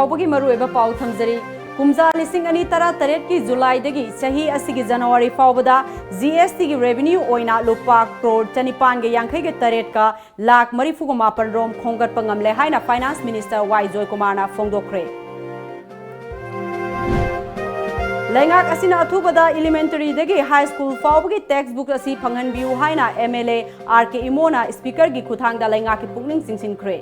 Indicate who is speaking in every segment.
Speaker 1: फाउबगी मरुएबा पाउ थमजरी कुमजा लिसिंग अनि तरा तरेट की जुलाई दगी सही असिगी जनवरी फाउबदा जीएसटी की रेवेन्यू ओइना लुपा करोड़ चनिपान के यांखै के तरेट का लाख मरीफुग मापन रोम खोंगत पंगमले हाइना फाइनेंस मिनिस्टर वाई जोय कुमारना फोंगदोखरे लेंगाक असिना अथुबदा एलिमेंटरी दगी हाई स्कूल फाउबगी टेक्स्ट बुक असी फंगनबियु हाइना एमएलए आरके इमोना स्पीकर की खुथांगदा लेंगाक की पुगनिंग सिंसिनख्रे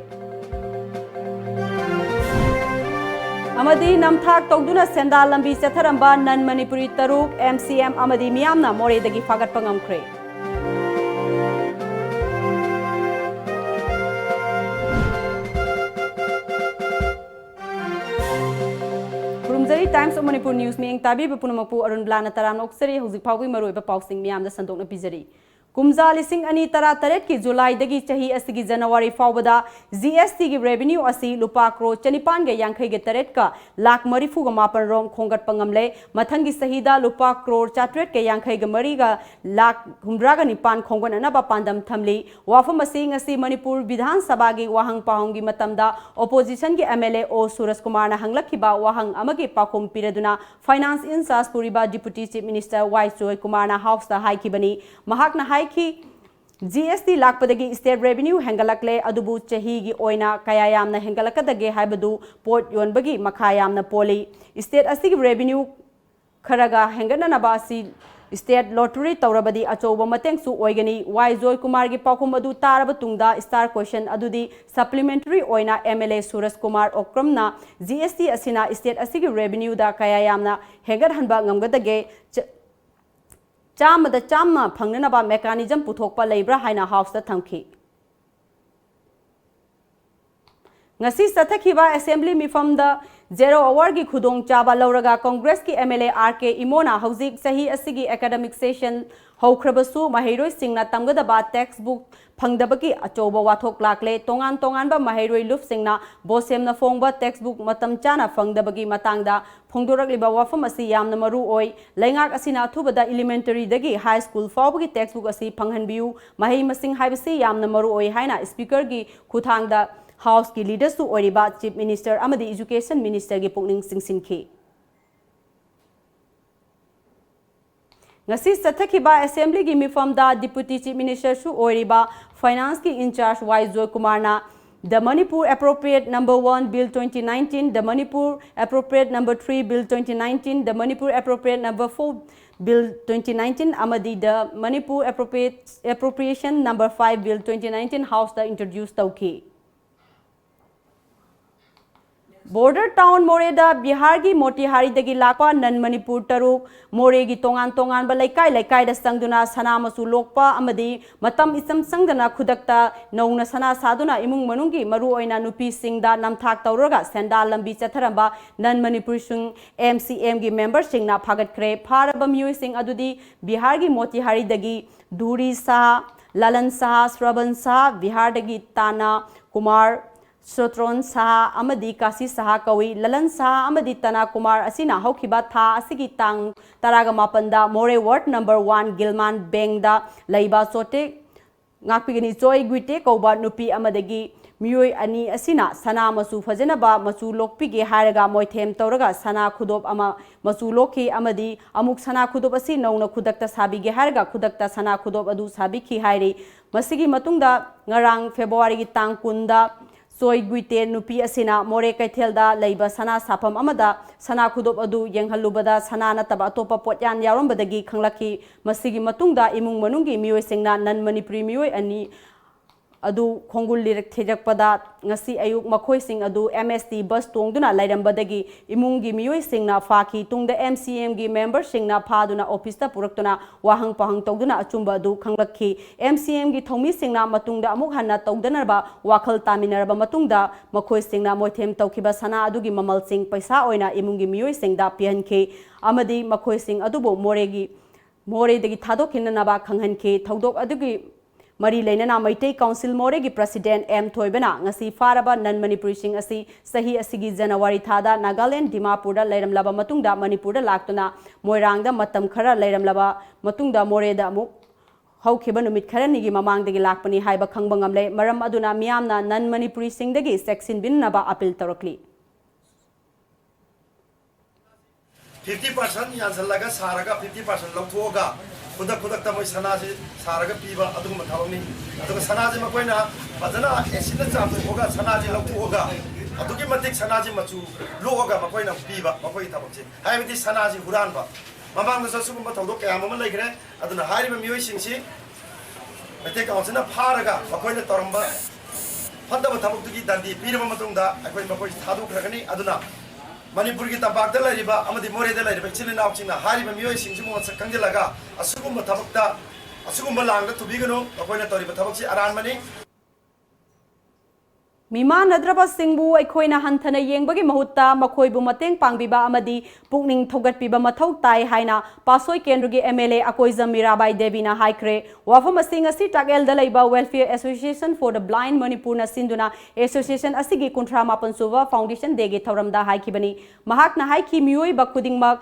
Speaker 1: अमदी नमथाक तौदुना सेंदा लंबी चथरंबा नन मणिपुरी तरुक एमसीएम अमदी मियामना मोरेदगी फागटपा ngamkhre Kurumzari Times of Manipur News meeting tabi bepunamapu ARUNBALA taram oksari hujik phawgi maroiba pausing miyamda sandokna pizari कुमजा लिसिंग अनि तरा तरेट की जुलाई दगी चाही असगी जनवरी फाउबदा जीएसटी की रेवेन्यू असि लुपा करोड़ चनिपान के यांखै के तरेट का लाख मरीफुग मापन रोम खोंगत पंगमले मथंगी सहीदा लुपा करोड़ चाट्रेट के यांखै के मरीगा लाख हुमराग निपान खोंगन अनबा पांदम थमली वाफम असिंग असि मणिपुर विधान सभा की वाहंग पाहंगी मतमदा ओपोजिशन के एमएलए ओ सूरज कुमार ना हंगलखिबा वाहंग अमगे पाखुम पिरदुना फाइनेंस इंचार्ज पुरीबा deputy chief minister Y Joy Kumar ना हाउस दा हाइखिबनी महाकना की जीएसटी लापदगी स्टेट रेवेन्यू हेंगलकले अदुबु चही की ओइना कया यामना हेंगलकदगे हाइबदु पोट योनबगी मखा यामना पोली स्टेट असिगी रेवेन्यू खरगा हेंगननबा असि state lottery तौरबदी अचौब मतेंगसु ओइगनी Y Joy Kumar की पाखुम अदु तारब तुंगदा star question अदुदी supplementary ओइना MLA Suraj Kumar ओक्रमना GST असिना स्टेट असिगी रेवेन्यू दा कया यामना हेंगरहनबा ngamgdage चाम फंगनबा मेकानिजम पुथोकपा लेब्रा हाइना हाउस दा थमखी ngasi sathakhiba assembly mifam da zero hour की खुदोंग चाबा लौरगा कांग्रेस की एमएलए आरके इमोना हौजिक सही असगी एकेडमिक सेशन हौख्रबसु महिरोय सिंगना तमगदबा टेक्स्ट बुक फंगदबकी अचौबा वाथोक लाकले तोंगान तोंगानबा महिरोय लुफ सिंगना बोसेमना फोंगबा टेक्स्ट बुक मतम चाना फंगदबगी मतंगदा फोंदोरकलिबा वाफम असि यामना मरु ओय लेंगाक असिना अथुबदा एलिमेंटरी दगी हाई स्कूल फाउबगी टेक्स्ट बुक असि फंगहनबियु मही मसिंग हाइबसी यामना मरु ओय हाइना स्पीकर की खुथांगदा हाउस की लीडर्स टू ओरिबा चीफ मिनिस्टर अमदी एजुकेशन मिनिस्टर की पुगनिंग सिंसिनखी ngasi sathakhiba assembly की मिफमदा डिप्यूटी चीफ मिनिस्टर सु ओरिबा फाइनेंस की इंचार्ज वाई जोय कुमार ना The Manipur Appropriate Number 1 Bill 2019, the Manipur Appropriate Number 3 Bill 2019, the Manipur Appropriate Number 4 Bill 2019, amadi the Manipur Appropriation Number 5 Bill 2019 House the introduced tauki. Border town मोरेदा बिहार की मोतिहारी दगी लापा नन मणिपुर तरुक मोरे की तोंगान तोंगान बलाइकाई लाइकाई संगदुना सना मसु लोकपा अमदी मतम इसम संगदना खुदकता नौना सना सादुना इमुंग मनुंगी मरु ओइना नुपी सिंगदा नमथाक तौरगा सेंदा लंबी चथरंबा नन मणिपुर सिंग एमसीएम की मेंबर सिंगना फागतख्रे फारबा मियोय सिंग अदुदी बिहार की मोतिहारी दगी धूरी शाह ललन शाह श्रवण शाह बिहार दगी ताना Kumar Sotron Saha Amadi Kasi Saha Kawi Lalan Saha Amadi Tana Kumar Asina Hokiba Tha Asigi Tang Taragamapanda More Ward number 1 Gilman Bengda Laiba Sote Ngakpigani Joy Guite Koba Nupi Amadagi Mui Ani Asina Sana Masu Fajanaba Masu Lokpigi Haraga Moithem Toraga Sana Kudop Ama Masu Loki Amadi Amuk Sana Kudop Asi Nona Kudakta Sabigi Haraga Kudakta Sana Kudop Adu Sabiki Hairi Masigi Matunda Ngarang February Tang Kunda Soy Guite Nupi Asina More Kaitelda Laiba Sana Sapam Amada Sana Kudop Adu Yanghalubada Sana Nataba Topa Potyan Yarambadagi Kanglaki Masigi Matunda Imung Manungi Mio Singna Nan Manipuri Mio Ani Adu Kongul Lirik Tejakpada Ngasi Ayuk Makoi Sing Adu MST Bus Tongduna Lairambadagi Imungi Mio Singna Faki Tungda MCM gi member Singna Paduna Opista Puraktuna Wahang Pahang Togduna Achumba Adu Kanglaki MCM gi Thomi Singna Matungda Amuk Hanna Togdanarba Wakal Taminarba Matungda Makoi Singna Moithem Taukiba Sana Adugi Mamal Sing Paisa Oina Imungi Mio Singda PNK Amadi Makoi Sing Adubo Moregi More Degi Tado Kinanaba Kanghanke Togdok Adugi Mari Lenana Maitei Council More की President M Thoibana ngasi faraba nan Manipuri sing asi sahi asigi January thada Nagaland Dimapur da leiramlaba matungda Manipur da laktuna Moirang da matam khara leiramlaba matungda More da amuk haukiba numit kharani gi mamang dagi lakpani haiba khangba ngamle maram aduna miyamna nan Manipuri sing dagi section bin naba appeal torakli
Speaker 2: 50% यानसलगा सारगा 50% लौथोगा खुदा तमोई सनाजी सारगा पीबा अदुगुम थबनी अदुग सनाजी मकोइना फजना acid चामथोगा सनाजी लौथोगा अदुगी मतिक सनाजी मचु लोगा मकोइना पीबा मकोइ थबसे हाइबदी सनाजी हुरानबा ममांग ससुगुम थौदो कयाम अमा लेग्रे अदुना हारिबा मियोइ सिंगसी मेते काउंसना फारगा मकोइना तरंबा फदब थबुगी दंदी पीरबा मतुंगदा अखोइ मकोइ थादोखरगनी अदुना मणिपुर की तंबाक मोरे चिनाउना हारिब मियोई मसक कंजलगा असुगुम थबक्ता असुगुम लांग तुबीगनो अखोइना तौरिब थबक्सी अरानमनी
Speaker 1: मीमानद्रबा सिंबु अखोइना हंथना येंबगी महुत्ता मखोइबु मतेंग पांगबिबा अमदी पुकनिंग थोगटपिबा मथौ ताई हाइना पासोई केंद्रगी एमएलए अकोइजम मीराबाई देवीना हाइक्रे वाफम सिंग असि टागेलदा लैबा welfare association for the blind Manipur ना सिंदुना एसोसिएशन असिगी 38 सुबा फाउंडेशन देगे थौरमदा हाइखिबनी महाकना हाइखि मियोई बखुदिंगमक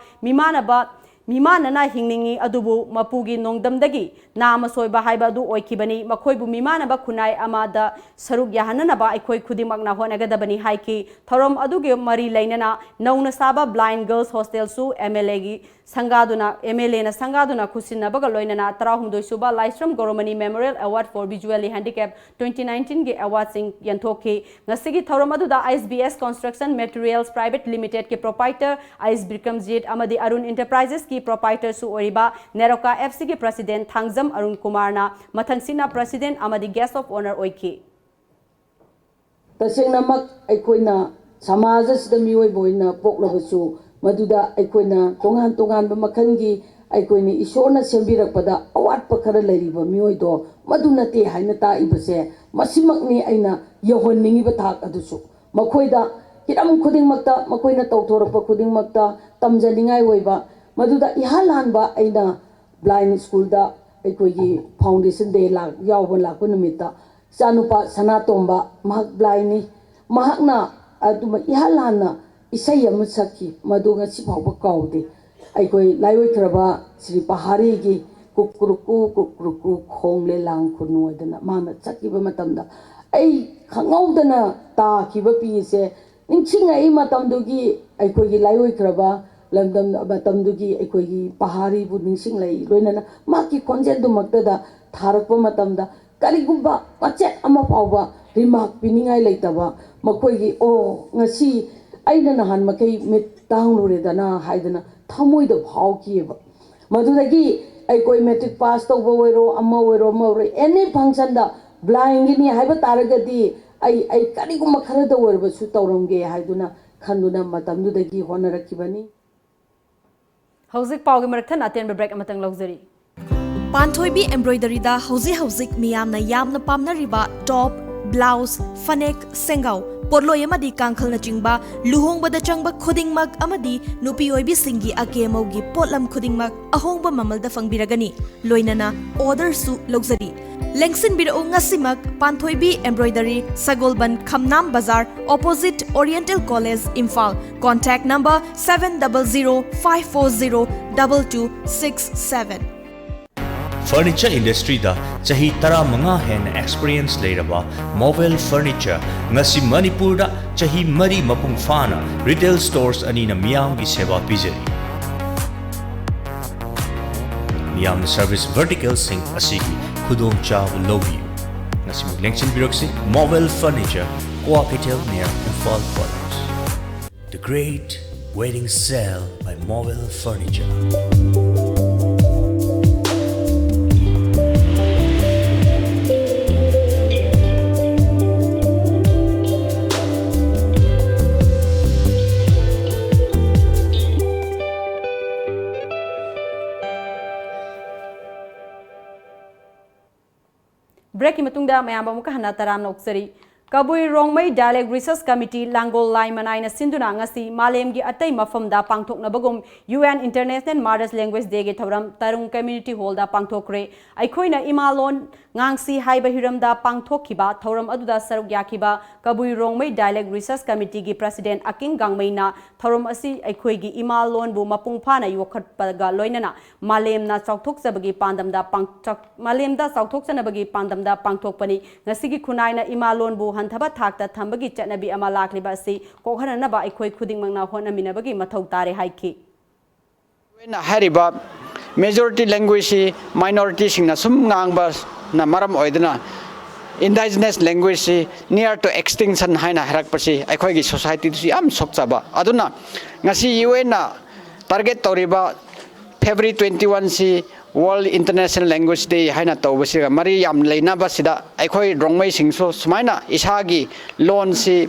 Speaker 1: मीमानना हिंगनिंगी अदुबु मपुगी नोंगदमदगी नाम सोइबा हाइबा अदु ओइखिबनी मखोइबु मीमानबा खुनाई अमादा सरुक याहननबा अखोइ खुदिमकना होनगदबनी हाइखि थौरम अदुगे मरी लैनना नौना साबा ब्लाइंड गर्ल्स हॉस्टल सु एमएलए ना संगादुना खुसिनबगा लोइनना 38 सुबा Laisram Goromani memorial award for visually handicap 2019 के अवार्ड सिंग यंथोखि ngasi थौरम अदुदा ISBS construction materials private limited के प्रोपाइटर आइस ब्रिकमजीत अमदी अरुण एंटरप्राइजेस की प्रोपाइटर सु ओरिबा नेरोका FC के प्रेसिडेंट थांगजम अरुण कुमारना मथंगसिना प्रेसिडेंट अमदी गेस्ट ऑफ ऑनर ओइखि
Speaker 3: तसेंगनमक अखोइना समाजसिदा मियोइ बोइना पोक्लबसु मदुदा अखोइना तोंगान तोंगान मखनगी अखोइनी ईश्वरना सेंबिरकपदा अवाटप खरा लैरिबा मियोइदो मदुनते हाइना ताइबसे मसिमकनी अइना यहोननिंगिबा थाक अदुसु मखोइदा हिरम खुदिंगमक्ता मखोइना तौथोरप खुदिंगमक्ता तमजनिंगाइ ओइबा मदुदा इहालानबा अइना ब्लाइंड स्कूल दा अखोइगी फाउंडेशन डे ला यावबा लाको निमित्ता चानुपा सनातोंबा महक ब्लाइंडनी महकना अदुमा इहालाना इसै अम सखी मदु ngasi फावबा काउदे अखोइ लाइओइखरबा श्री पहाड़ी की कुकुरुकु खोंगले लांग खुनोदना माना चकिबा मतमदा ऐ खंगौदना ताखिबा पीसे निंचिंगाई मतमदुगी अखोइगी लाइओइखरबा लमदम मतमदुगी अखोइगी पहाड़ी बु निंचिंग लै लोइनना माकी खोंजेदु मक्तदा थारकपा मतमदा करिगुम्बा मचेत अमा फावबा रिमार्क पिनिंगाई लैतबा मखोइगी ओ ngasi aina nahan makai mit taungluredana haidana thamoida phawkieba madudagi ai koi metric pass tawba oiro any function da blind ni haiba taragadi ai kariguma kharada oirba su tawramge haiduna khanduna matamdudagi honarakibani
Speaker 1: हौजिक पाउगी मरथन अतेन break अमतंग luxury
Speaker 4: Panthoibi embroidery दा हौजिक मियामना पामनरिबा top blouse फनेक सेंगाव पोरलोय अमदी कांखल न चिंगबा लुहोंगबदा चंगबा खुदिंगमक अमदी नुपी ओइबी सिंगी अकेमौगी पोटलम खुदिंगमक अहोंगबा ममलदा फंगबिरगनी लोइनना order सु luxury लेंगसिन बिरो ngasimak पांथोइबी एम्ब्रॉयडरी सगोलबन खमनाम बाजार opposite oriental college Imphal contact number 7005402267
Speaker 5: furniture industry दा चाही तरा मंगा हेन एक्सपीरियंस लेरबा मोवेल फर्नीचर ngasi मणिपुर दा चाही मरी मपुंग फाना रिटेल स्टोर्स अनीना मियाम की सेवा पिजरी मियाम सर्विस वर्टिकल सिंग असिगी खुदोंग चाव लोबियु ngasi muk lengchin biroksi Movel furniture कोआपिटल near Imphal college the great wedding sale by Movel furniture
Speaker 1: break की मतुंगदा मयाम अमुक हना तराम नोक्सरी Kabui Rongmei dialect research committee लांगोल लाई मनाइना सिंदुना ngasi मालेम की अतै मफमदा पांगथोकनबगुम UN international mothers language day के थौरम तारुंग कम्युनिटी हॉल दा पांगथोकरे अखोइना इमालोन ngang हाइबा हिरमदा पांगथोखिबा थौरम अदुदा सरुक याखिबा कबुई रोंगमई डायलेक्ट रिसर्च कमिटी की प्रेसिडेंट अकिंग गांगमईना थौरम असि अखोइगी इमालोन बु मपुंग फाना योखटपगा लोइनना मालेमना चौथोकसबगी पांदमदा मालेमदा चौथोकसनबगी पांदमदा पांगथोकपनी ngasi की खुनाइना इमालोन बु हंथबा थाकता थंबगी चटनबी अमा लाखलिबा असि कोहरनबा अखोइ खुदिंगमंगना होनमिनबगी मथौ तारे हाइखि
Speaker 6: Hariba majority language minority singna sum ngangbas na maram oidna indigenous language near to extinction haina harak pasi akhoi gi society si am sokchaba aduna ngasi UN na target toriba February 21 si World International Language Day haina tawbasi mari yam leina basida akhoi rongmai singso sumaina isagi loan si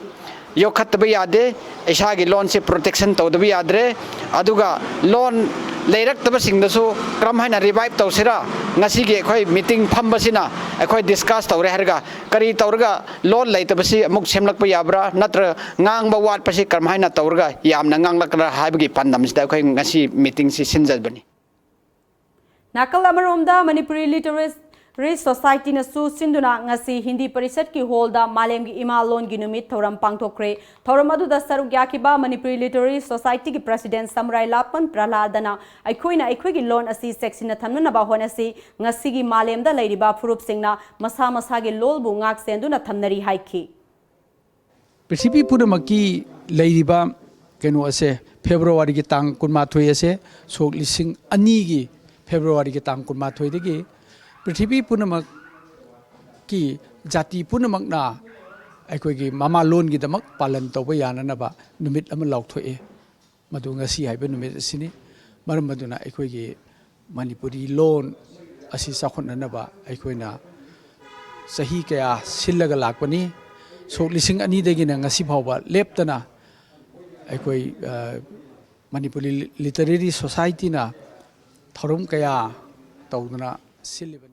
Speaker 6: yokhatba yade isagi loan si protection tawdbi yadre aduga loan leirak singdasu kram haina revive tawsira ngasi ge khoi meeting phambasina khoi discuss tawre harga kari tawrga loan leitabasi amuk semlakpa yabra natra ngangba wat pasi kram haina tawrga yamna nganglakra haibgi pandamsida khoi ngasi meeting si sinjalbani
Speaker 1: Nakal Amaromda Manipuri Literary Society na su sinduna ngasi Hindi Parisat ki holda malem gi ima loan gi numit thoram pangthokre thoram adu da saruk yakiba Manipuri Literary Society ki president Samrai Lapan Praladana aikhoina aikhoigi loan asi section na thamna ba honasi ngasi gi malem da leiriba furup singna masa masa gi lolbu ngak senduna thamnari haiki
Speaker 7: Prithvi pudamaki leiriba keno ase February gi tang kunmathoi ase sok lising ani gi February ki tang kunmathoi degi Prithvi punamak ki jati punamak na aikoi gi mama loan gi damak palan tawba yana ba numit ama laukthoi madu ngasi haiba numit asini maram maduna aikoi gi Manipuri loan asi sakhon na ba aikoi na sahi kaya sillaga lakpani sok lising ani degi na ngasi phawba leptana aikoi Manipuri Literary Society na thorum kaya tawduna silibani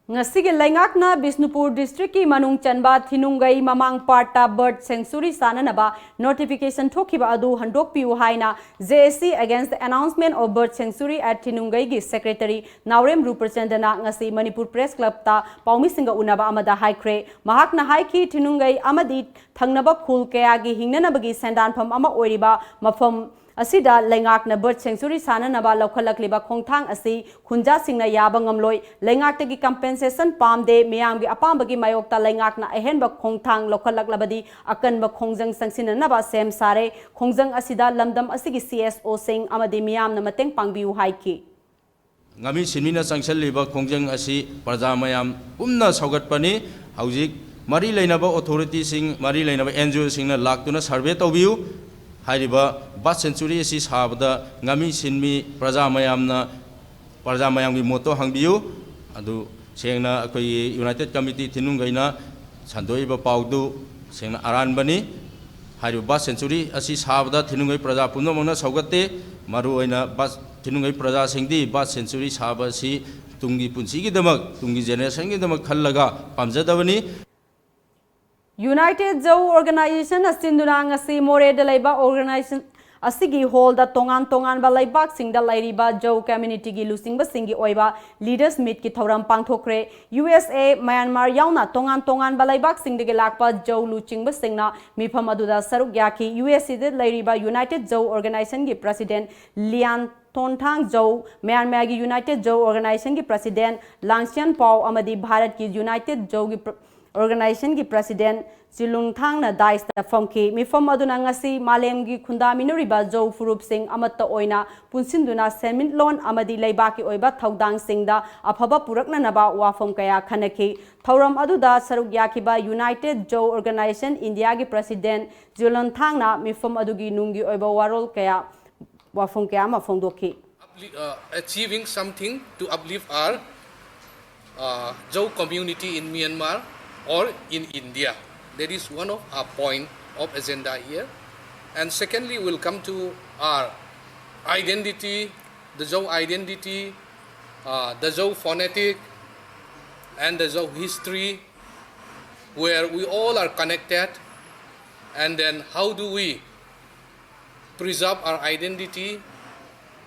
Speaker 1: Ngasige Laingakna Bisnupur District ki Manung Chanba Thinungai Mamang Parta Bird Sanctuary Sananaba notification thokiba adu handok piu haina JSC against the announcement of bird sanctuary at Thinungai gi secretary Naurem Ruperchandana ngasi Manipur Press Club ta Paumi Singa unaba amada haikre mahakna haiki Thinungai amadi thangnaba khul kaya gi hingnanabagi sandan pham ama oiriba mafam asida Laingakna bird sanctuary sananaba lokhalakliba khongthang asi khunja singna yaba ngamloi Laingak compensation pamde meyam gi apambagi mayokta Laingakna ahenba khongthang lokhalaklabadi akanba khongjang sangsinanaba sem sare khongjang asida lamdam asigi CSO sing amadi meyam na mateng pangbiu haiki
Speaker 8: ngami sinmina sangsalliba khongjang asi praja mayam umna saugatpani haujik mari leinaba authority sing mari leinaba NGO singna laktuna survey tawbiu Hariba bus century si sabda ngami sinmi praja mayam gi moto hangbiu adu sengna akoi United Committee Thinungaina sandoiba paudu sengna aranbani hariba bus century asi sabda Thinungai praja punamona saugate maru oina bus Thinungai praja singdi bus century saba si tungi punsi gi damak tungi generation gi damak khallaga pamjadabani
Speaker 1: United Joe Organization asinduna ngasi more dalaiba organization asigi hall da tongan ba laibak singda lairiba Joe community gi lusingba singi oiba leaders meet ki thoram pangthokre USA Myanmar yauna tongan ba laibak singdegi lakpa Joe luchingba singna mifam aduda saruk yaki USA de lairiba United Joe Organization gi president Lian Tonthang Joe Myanmar gi United Joe Organization gi president Langsian Pau amadi Bharat ki United Joe gi Organization ki President Chilungthang na Dice da Fomki mifam aduna ngasi malem gi khunda minoriba Joe Furup Singh amatta oina punsinduna semit loan amadi leibaki oiba thaudang singda aphaba purakna naba wafam kaya khanaki thoram aduda saruk yakiba United Joe Organization India gi President Chilungthang na mifam adugi nungi oiba warol kaya wafam kaya ma phongdoki
Speaker 9: achieving something to uplift our Joe community in Myanmar or in India. That is one of our point of agenda here. And secondly, we'll come to our identity, the Joe identity, the Joe phonetic, and the Joe history, where we all are connected. And then how do we preserve our identity?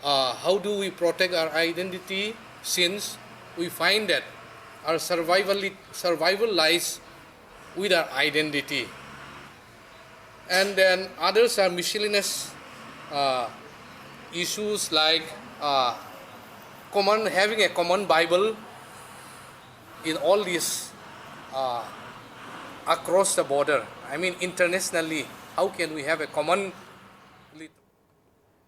Speaker 9: How do we protect our identity, since we find that our survival lies with our identity. And then others are miscellaneous issues like having a common Bible in all these across the border. I mean internationally, how can we have a common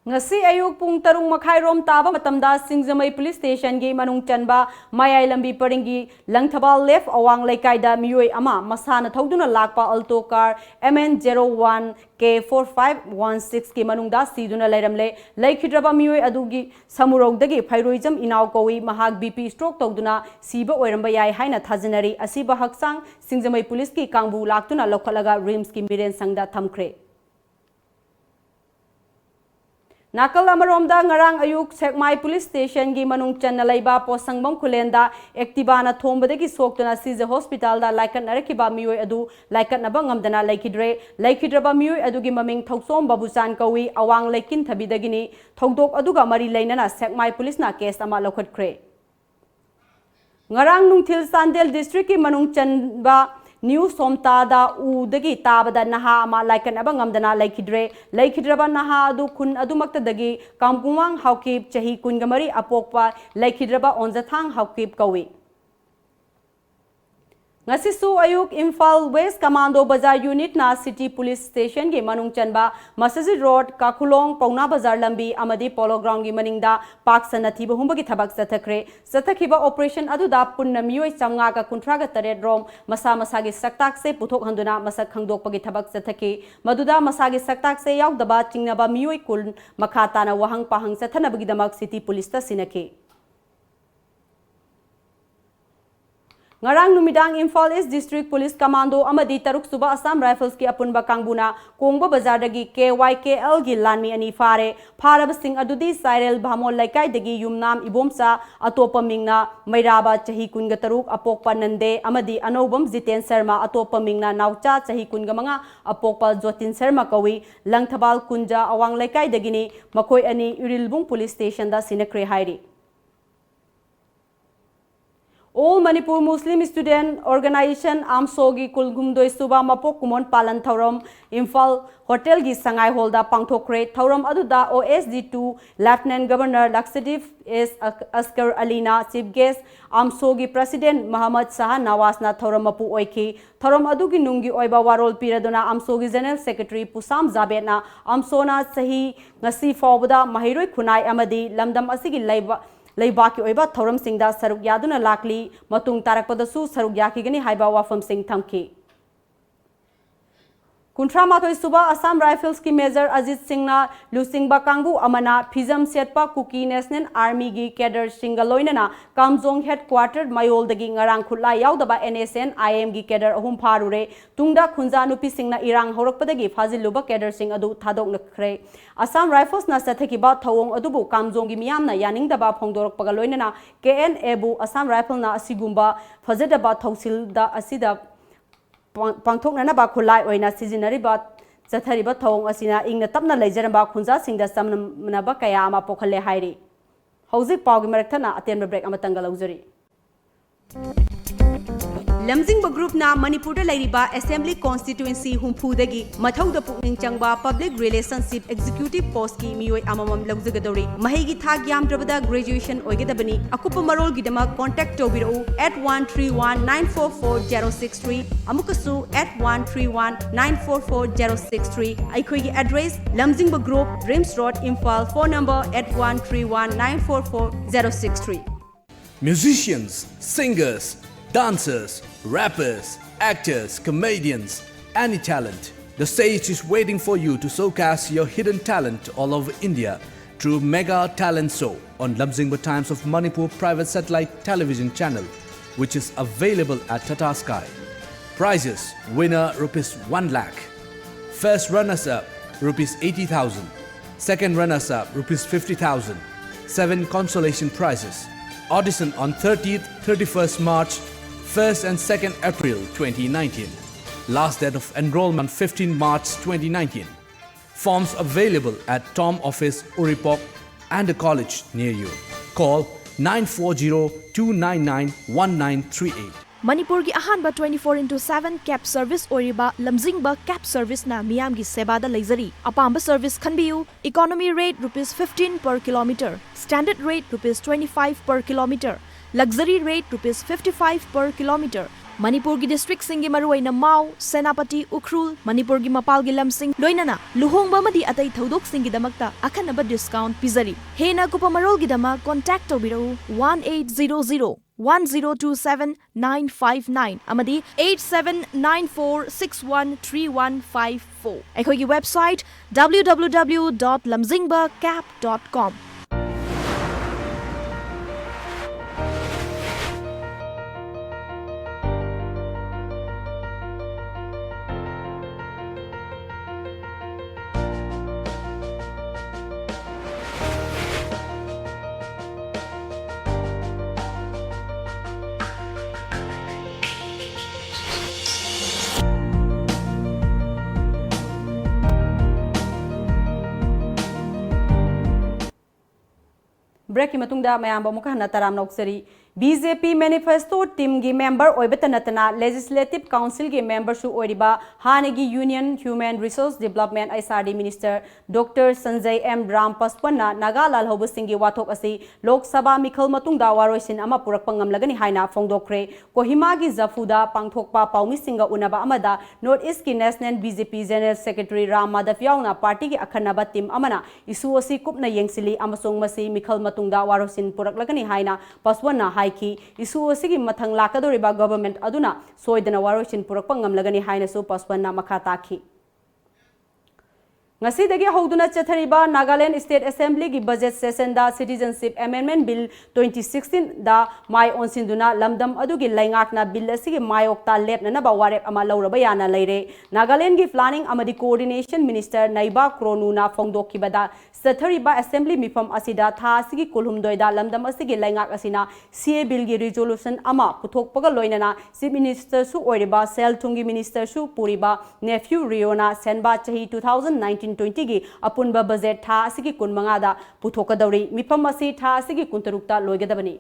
Speaker 1: ngasi ayuk pung tarung makhai rom taba matamda Singjamai police station gi manung chanba mayai lambi paringi langthabal left awang laikai da miyoi ama masana thoduna lakpa alto car MN01 K4516 ki manung da siduna lairamle laikhidraba miyoi adugi samurogdagi phairoizam inaw kowi mahak BP stroke toduna siba oiramba yai haina thajinari asiba haksang Singjamai police ki kangbu laktuna lokhalaga rims ki miren sangda thamkhre Nakal amaromda ngarang ayuk Sekmai police station gi manung channa laiba posangbam khulenda activa na thombadagi soktuna size hospital da laikan narakiba miyoi adu laikan naba ngamdana laikhidraba miyoi adugi maming thoksom babusan kawi awang laikin thabidagini thogdok aduga mari lainana Sekmai police na case ama lokhatkhre ngarang nungthil Sandel district ki manung chanba New Somta da udagi tabada naha ama laikan aba ngamdana laikhidraba naha adu khun adumakta dagi kamgumwang haukip chahi kungamari apokpa laikhidraba onjathang haukip kawi ngasisu ayuk Imphal West Commando Bazar Unit na City Police Station gi manung chanba Masjid Road Kakhulong Pauna Bazar lambi amadi Polo Ground gi maningda Pak Sanathi bahumba gi thabak sathakhiba operation adu da punna miyoi chamnga ka kunthra ga taret rom masa gi saktak se puthok handuna masak khangdok pagi thabak sathaki maduda masa gi saktak se yaudaba chingnaba miyoi kul makha na wahang pahang sathanabagi damak City Police ta sinaki Ngarang numidang Imphal East District Police Commando amadi taruk suba Assam Rifles ki apunba kangbuna Kongba Bazar dagi KYKL gi lanmi ani farab sing adudi Cyril Bhamol laikai dagi yumnam ibomsa atopa mingna Mairaba chahi kunga taruk apokpa Nande amadi Anobam Jiten Sharma atopa mingna Naucha chahi kunga manga apokpa Jotin Sharma kawi Langthabal kunja awang laikai dagini makoi ani Urilbung Police Station da sinakre hairi All Manipur Muslim Student Organization Amsogi Kulgumdoi Suba Mapok Kumon Palan Thorom Imphal Hotel gi Sangai Holda Pangthokre Thorom aduda OSD2 Lieutenant Governor Laksadiv S Askar Alina Chief Guest Amsogi President Muhammad Shah Nawasna Thorom Mapu Oiki Thorom adugi nungi oiba warol piraduna Amsogi General Secretary Pusam Zabetna Amsona Sahi ngasi fawbada Mahiroi Khunai amadi lamdam asigi Leibaki oiba thoram singda saruk yaduna lakli matung tarakpadasu saruk yakigani haiba wafam sing thamki Kuntra Matoi Suba Assam Rifles ki Major Ajit Singh na Lusingba Kangbu Amana Phizam Setpa Kuki National Army gi Cadre Singaloinana Kamjong Headquartered Mayol dagi ngarang khulai yaudaba NSN IM gi Cadre ahum pharure tungda khunja nupi singna irang horakpadagi Faziluba Cadre Singh adu thadok nakhre Assam Rifles na sathakiba thawong adubu Kamjong gi miyamna yaningdaba phongdorok pagaloinana KNA bu Assam Rifle na asigumba fazedaba thausil da asida Pangthok nana ba khulai oina sijinari ba chathari ba thawong asina ingna tapna leijaramba khunja singda samna ba kaya ama pokhale hairi hauzik pawgi marathana atenba break ama tangal auzari Lamjingba Group na Manipur da lairiba Assembly Constituency humpudagi mathauda pukning changba Public Relationship Executive Post ki miyoi amamam lagzagadori mahigi thak yamdrabada graduation oigedabani akupa marol gidama contact tobirau @131944063 amukasu @131944063 aikhoigi address Lamjingba Group Rims Road Imphal phone number @131944063
Speaker 10: Musicians, singers, dancers, rappers, actors, comedians, any talent. The stage is waiting for you to showcase your hidden talent all over India through Mega Talent Show on Lamjingba Times of Manipur private satellite television channel, which is available at Tata Sky. Prizes: winner ₹1 lakh, first runners-up ₹80,000, second runners-up ₹50,000, 7 consolation prizes. Audition on 30th, 31st March, 1st and 2nd April 2019. Last date of enrollment 15 March 2019. Forms available at Tom Office, Uripok and a college near you. Call 940-299-1938.
Speaker 4: Manipur gi ahanba 24/7 cab service oriba Lamjingba cab service na miyam gi seba da leizari apamba service khanbiu economy rate ₹15 per kilometer, standard rate ₹25 per kilometer, luxury rate ₹55 per kilometer, Manipur gi district singi maruaina Mau, Senapati, Ukhrul, Manipur gi mapal gi lamsing loinana luhongba madi atai thodok singi damakta akhanaba discount pizari. Hena kupamarol gi dama contact tobiro 1800 1027 959 amadi 8794613154. Ekhogi website www.lamjingbacap.com.
Speaker 1: Break ki matungda mayam ba mukha na taram noksari BJP manifesto team gi member oibata natana legislative council gi member su oiriba hanegi union human resource development ISRD minister Dr Sanjay M Ram Paswanna Nagalal hobu singi wathok asi Lok Sabha mikhal matungda waroisin ama purak pangam lagani haina fongdokre Kohima gi Zafuda pangthokpa paumi singa unaba amada North East ki National BJP General Secretary Ram Madhav yauna party gi akhanaba team amana isu asi kupna yengsili amasong masi mikhal matungda waroisin purak lagani haina Paswanna ki isu asigi mathang lakadoriba government aduna soidana waroisin purakpa ngamlagani haina su Paswanna makha takhi ngasi dagi hoduna chathariba Nagaland State Assembly gi budget session da citizenship amendment bill 2016 da mai onsinduna lamdam adugi laingakna bill asigi mayokta lepna na ba warep ama lauraba yana leire Nagaland gi planning amadi coordination minister Naiba Kronu na fongdok bada sathariba assembly mifam asida tha asigi kulhumdoi da lamdam asigi laingak asina CA bill gi resolution ama puthokpaga loinana chief minister su oiriba sel thungi minister su puriba nephew Riona Senba chahi 2019-20 gi apunba budget tha asigi kunmanga da puthokadauri mifam asi tha asigi kuntarukta loigadabani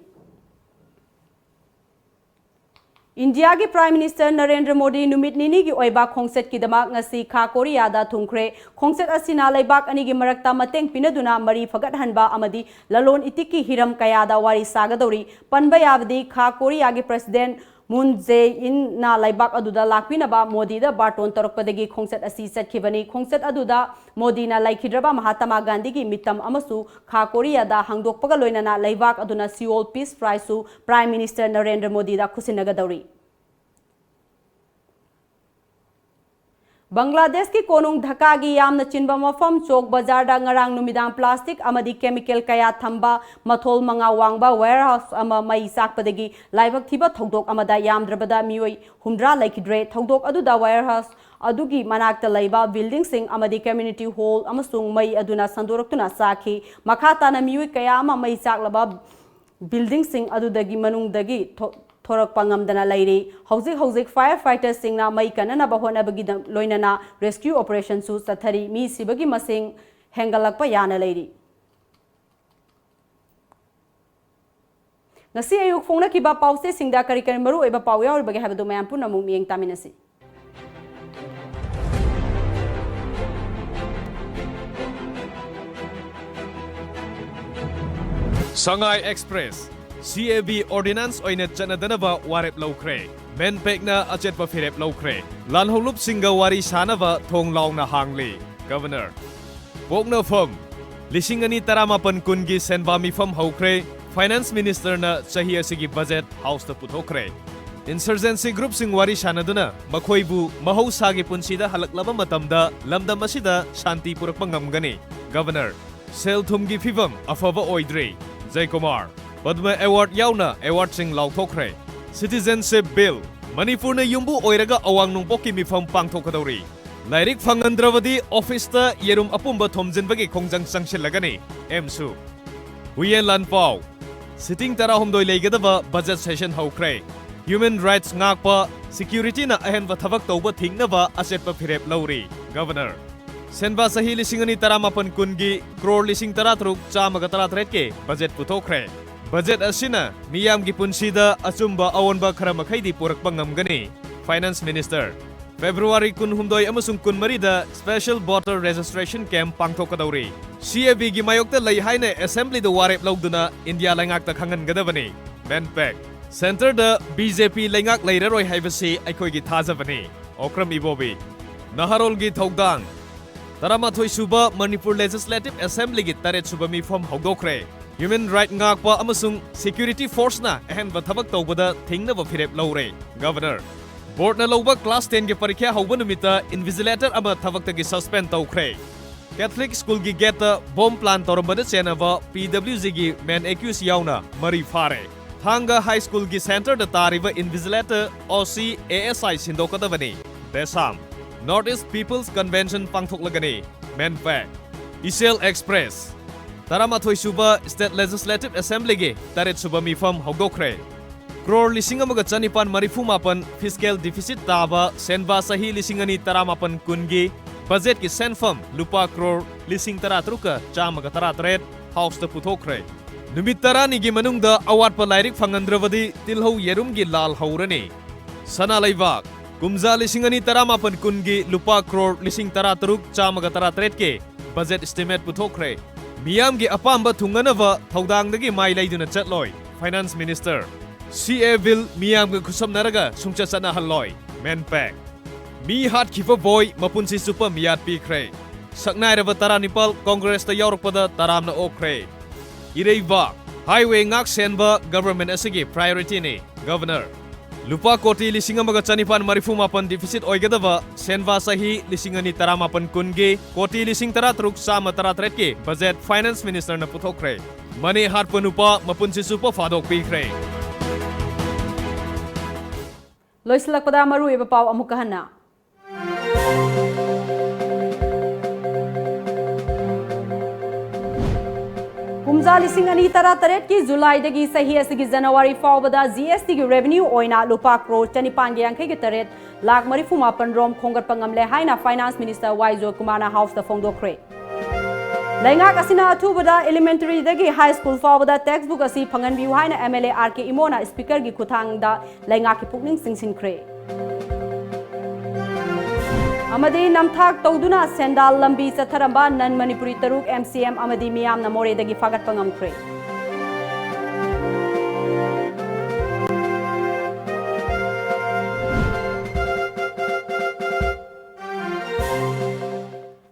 Speaker 1: India ki Prime Minister Narendra Modi numit nini ki oiba khongset ki dama ngasi kha Korea da thungkhre khongset asina laibak ani gi marakta mateng pinaduna mari fagat hanba amadi lalon itiki hiram kaya da wari sagadori panba yabdi kha Korea gi President Moon Jae-in na laibak aduda lakpinaba Modi da barton torokpadagi khongset asi satkibani khongset aduda Modi na laikhidraba Mahatma Gandhi gi mitam amasu kha Korea da hangdokpaga loinana laibak aduna Seoul Peace Prize su Prime Minister Narendra Modi da khusinagadori Bangladesh ki konung Dhaka gi yamna chinba mafam chok bazar da ngarang numidang plastic amadi chemical kaya thamba mathol manga wangba warehouse ama mai sakpadagi laibak thiba thodok amada yamdrabada mioi humdra laikidre thodok aduda warehouse adugi manakta laiba building sing amadi community hall amasung mai aduna sandoraktuna sakhi makhata na mioi kaya ama mai saklaba building sing adudagi manungdagi Thorak Pangamdana Lady, Hosik firefighters sing na mai kanana bahona bagi loinana rescue operation su sathari mi sibagi masing hengalakpa yana lady. Ngasi ayuk phongna kiba pause singda karikan maru eba pawya or bagi habadu mayam pun namu mieng taminasi.
Speaker 11: Shanghai Express CAB Ordinance oine chanadanaba warep lawkre men pekna achetpa firep lawkre lanholup singa wari sanava thong laungna hangli Governor Pokna Phom Lishingani Taramapan Kungi Senba Mifam Hokre Finance Minister na chahi asigi budget house ta puthokre Insurgency group sing wari sanaduna makhoibu mahausagi punsida halaklaba matamda lamdam asida shanti purakpa ngamgani Governor Selthumgi Fivam afava oidre Jay Kumar Padma Award yauna award sing lauthokre Citizenship Bill Manipur na yumbu oiraga awang nungpoki mifam pangthokadori Lairik Fangandravadi office ta yerum apumba thomjinbagi khongjang sangshilagani Emsu Huyen Lanpao Sitting tarahumdoi leigadaba budget session hokre Human rights ngakpa security na ahenba thabak tawba thingnaba asetpa phirep lauri Governor Senba sahi lisingani taramapan kungi crore lising taratruk chamaga taratret ke budget puthokre Budget asina miyam gi punsida achumba awonba kharamakhaidi purakpa ngamgani Finance Minister February kunhumdoi amasung kunmarida Special Voter Registration Camp pangthokadauri CAB gi mayokta lei haina Assembly da warep lauduna India langakta khangan gadabani Benpek ꯁꯦꯟꯇꯔꯗ BJP ꯂꯩꯉꯥꯛ ꯂꯩꯔꯔꯣꯏ ꯍꯥꯏꯕꯁꯤ ꯑꯩꯈꯣꯏꯒꯤ ꯊꯥꯖꯕꯅꯤ꯫ ꯑꯣꯀ꯭ꯔꯝ ꯏꯕꯣꯕꯤ ꯅꯍꯥꯔꯣꯜꯒꯤ ꯊꯧꯗꯥꯡ 13 ꯁꯨꯕ Manipur legislative ꯑꯦꯁꯦꯝꯕ꯭ꯂꯤꯒꯤ 8 ꯁꯨꯕ ꯃꯤꯐꯝ ꯍꯧꯗꯣꯛꯈ꯭ꯔꯦ꯫ Human right ꯉꯥꯛꯄ ꯑꯃꯁꯨꯡ ꯁꯦꯀ꯭ꯌꯨꯔꯤꯇꯤ ꯐꯣꯔꯁꯅ ꯑꯍꯦꯟꯕ ꯊꯕꯛ ꯇꯧꯕꯗ ꯊꯤꯡꯅꯕ ꯐꯤꯔꯦꯞ ꯂꯧꯔꯦ꯫ ꯒꯚꯔꯅꯔ ꯕꯣꯔꯗꯅ ꯂꯧꯕ ꯀ꯭ꯂꯥꯁ 10ꯒꯤ ꯄꯔꯤꯈ꯭ꯌꯥ ꯍꯧꯕ ꯅꯨꯃꯤꯠꯇ ꯏꯟꯚꯤꯖꯤꯂꯦꯇꯔ ꯑꯃ ꯊꯕꯛꯇꯒꯤ ꯁꯁꯄꯦꯟ ꯇꯧꯈ꯭ꯔꯦ꯫ ꯀꯦꯊꯂꯤꯛ ꯁ꯭ꯀꯨꯜꯒꯤ ꯒꯦꯠꯇ ꯕꯣꯝ ꯄ꯭ꯂꯥꯟ ꯇꯧꯔꯝꯕꯗ ꯆꯦꯟꯅꯕ PWGꯒꯤ ꯃꯦꯟ ꯑꯦꯀ꯭ꯌꯨꯁ ꯌꯥꯎꯅ 3 ꯐꯥꯔꯦ꯫ ꯊꯥꯡꯒ ꯍꯥꯏ ꯁ꯭ꯀꯨꯜꯒꯤ ꯁꯦꯟꯇꯔꯗ ꯇꯥꯔꯤꯕ investigator OC ASI ꯁꯤꯟꯗꯣꯛꯀꯗꯕꯅꯤ꯫ ꯗꯦꯁꯥꯝ north east peoples convention ꯄꯥꯡꯊꯣꯛꯂꯒꯅꯤ꯫ ꯃꯦꯟꯄꯦꯛ ꯏꯆꯦꯜ ꯑꯦꯛꯁꯄ꯭ꯔꯦꯁ 13 ꯁꯨꯕ ꯁ꯭ꯇꯦꯠ ꯂꯦꯖꯤꯁꯂꯦꯇꯤꯚ ꯑꯦꯁꯦꯝꯕ꯭ꯂꯤꯒꯤ 8 ꯁꯨꯕ ꯃꯤꯐꯝ ꯍꯧꯗꯣꯛꯈ꯭ꯔꯦ꯫ ꯀ꯭ꯔꯣꯔ 1,994 ꯐꯤꯁꯀꯦꯜ ꯗꯤꯐꯤꯁꯤꯠ ꯇꯥꯕ ꯁꯦꯟꯕꯥ ꯆꯍꯤ 2018-20ꯒꯤ ꯕꯖꯦꯠꯀꯤ ꯁꯦꯟꯐꯝ ꯂꯨꯄꯥ ꯀ꯭ꯔꯣꯔ 13,118 ꯍꯥꯎꯁꯇ ꯄꯨꯊꯣꯛꯈ꯭ꯔꯦ꯫ ꯅꯨꯃꯤꯠ 10ꯅꯤꯒꯤ ꯃꯅꯨꯡꯗ ꯑꯋꯥꯠꯄ ꯂꯥꯏꯔꯤꯛ ꯐꯪꯍꯟꯗ꯭ꯔꯕꯗꯤ ꯇꯤꯜꯍꯧ ꯌꯦꯔꯨꯝꯒꯤ ꯂꯥꯜ ꯍꯧꯔꯅꯤ꯫ ꯁꯅꯥ ꯂꯩꯕꯥꯛ ꯀꯨꯝꯖꯥ 2018-20ꯒꯤ ꯂꯨꯄꯥ ꯀ꯭ꯔꯣꯔ 13,118ꯀꯤ ꯕꯖꯦꯠ ꯏꯁꯇꯤꯃꯦꯠ ꯄꯨꯊꯣꯛꯈ꯭ꯔꯦ꯫ ꯃꯤꯌꯥꯝꯒꯤ ꯑꯄꯥꯝꯕ ꯊꯨꯡꯅꯅꯕ ꯊꯧꯗꯥꯡꯗꯒꯤ ꯃꯥꯏ ꯂꯩꯗꯨꯅ ꯆꯠꯂꯣꯏ꯫ ꯐꯥꯏꯅꯥꯟꯁ ꯃꯤꯅꯤꯁꯇꯔ CA ꯕꯤꯜ ꯃꯤꯌꯥꯝꯒ ꯈꯨꯠꯁꯝꯅꯔꯒ ꯁꯨꯡꯆꯠ ꯆꯠꯅꯍꯜꯂꯣꯏ꯫ ꯃꯦꯟꯄꯦꯛ ꯃꯤ ꯍꯥꯠꯈꯤꯕ ꯕꯣꯏ ꯃꯄꯨꯟꯁꯤ ꯆꯨꯞꯄ ꯃꯤꯌꯥꯠ ꯄꯤꯈ꯭ꯔꯦ꯫ ꯁꯛꯅꯥꯏꯔꯕ 19 ꯀꯣꯡꯒ꯭ꯔꯦꯁꯇ ꯌꯥꯎꯔꯛꯄꯗ ꯇꯔꯥꯝꯅ ꯑꯣꯛꯈ꯭ꯔꯦ꯫ ꯏꯔꯩꯕꯥꯛ ꯍꯥꯏꯋꯦ ꯉꯥꯛ ꯁꯦꯟꯕ ꯒꯚꯔꯟꯃꯦꯟꯠ ꯑꯁꯤꯒꯤ ꯄ꯭ꯔꯥꯏꯑꯣꯔꯤꯇꯤꯅꯤ꯫ ꯒꯚꯔꯅꯔ ꯂꯨꯄꯥ ꯀꯣꯇꯤ 1,194 ꯗꯤꯐꯤꯁꯤꯠ ꯑꯣꯏꯒꯗꯕ ꯁꯦꯟꯕꯥ ꯆꯍꯤ 2018-20ꯒꯤ ꯀꯣꯇꯤ 13,118ꯀꯤ ꯕꯖꯦꯠ ꯐꯥꯏꯅꯥꯟꯁ ꯃꯤꯅꯤꯁꯇꯔꯅ ꯄꯨꯊꯣꯛꯈ꯭ꯔꯦ꯫ ꯃꯅꯦ ꯍꯥꯠꯄ ꯅꯨꯄꯥ ꯃꯄꯨꯟꯁꯤ ꯆꯨꯞꯄ ꯐꯥꯗꯣꯛꯄꯤꯈ꯭ꯔꯦ꯫
Speaker 1: ꯂꯣꯏꯁꯤꯜꯂꯛꯄꯗ ꯃꯔꯨꯑꯣꯏꯕ ꯄꯥꯎ ꯑꯃꯨꯛꯀ ꯍꯟꯅ ꯀꯨꯝꯖꯥ 2018ꯀꯤ ꯖꯨꯂꯥꯏꯗꯒꯤ ꯆꯍꯤ ꯑꯁꯤꯒꯤ ꯖꯅꯋꯥꯔꯤ ꯐꯥꯎꯕꯗ GSTꯒꯤ ꯔꯦꯚꯦꯅ꯭ꯌꯨ ꯑꯣꯏꯅ ꯂꯨꯄꯥ ꯀ꯭ꯔꯣꯔ 9,958 ꯔꯣꯝ ꯈꯣꯝꯒꯠꯄ ꯉꯝꯂꯦ ꯍꯥꯏꯅ ꯐꯥꯏꯅꯥꯟꯁ ꯃꯤꯅꯤꯁꯇꯔ Y. Jyotikumara ꯍꯥꯎꯁꯇ ꯐꯣꯡꯗꯣꯛꯈ꯭ꯔꯦ꯫ ꯂꯩꯉꯥꯛ ꯑꯁꯤꯅ ꯑꯊꯨꯕꯗ ꯏꯂꯤꯃꯦꯟꯇꯔꯤꯗꯒꯤ ꯍꯥꯏ ꯁ꯭ꯀꯨꯜ ꯐꯥꯎꯕꯗ ꯇꯦꯛꯁ ꯕꯨꯛ ꯑꯁꯤ ꯐꯪꯍꯟꯕꯤꯌꯨ ꯍꯥꯏꯅ MLA R.K. ꯏꯃꯣꯅ ꯁ꯭ꯄꯤꯀꯔꯒꯤ ꯈꯨꯠꯊꯥꯡꯗ ꯂꯩꯉꯥꯛꯀꯤ ꯄꯨꯛꯅꯤꯡ ꯆꯤꯡꯁꯤꯟꯈ꯭ꯔꯦ꯫ ꯑꯃꯗꯤ ꯅꯝꯊꯥꯛ ꯇꯧꯗꯨꯅ ꯁꯦꯟꯗꯥꯜ ꯂꯝꯕꯤ ꯆꯠꯊꯔꯝꯕ ꯅꯟ ꯃꯅꯤꯄꯨꯔꯤ 3 MCM ꯑꯃꯗꯤ ꯃꯤꯌꯥꯝꯅ ꯃꯣꯔꯦꯗꯒꯤ ꯐꯥꯒꯠꯄ ꯉꯝꯈ꯭ꯔꯦ꯫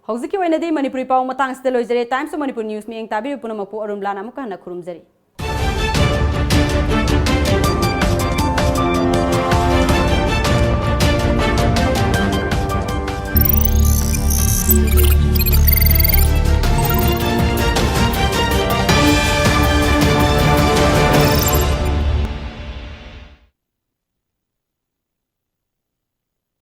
Speaker 1: ꯍꯧꯖꯤꯛꯀꯤ ꯑꯣꯏꯅꯗꯤ ꯃꯅꯤꯄꯨꯔꯤ ꯄꯥꯎ ꯃꯇꯥꯡꯁꯤꯗ ꯂꯣꯏꯖꯔꯦ꯫ ꯇꯥꯏꯝꯁ ꯑꯣꯐ ꯃꯅꯤꯄꯨꯔ ꯅ꯭ꯌꯨꯁ ꯃꯤꯠꯌꯦꯡ ꯇꯥꯕꯤꯔꯤꯕ ꯄꯨꯝꯅꯃꯛꯄꯨ ꯑꯔꯨꯟꯕꯂꯥꯅ ꯑꯃꯨꯛꯀ ꯍꯟꯅ ꯈꯨꯔꯨꯝꯖꯔꯤ꯫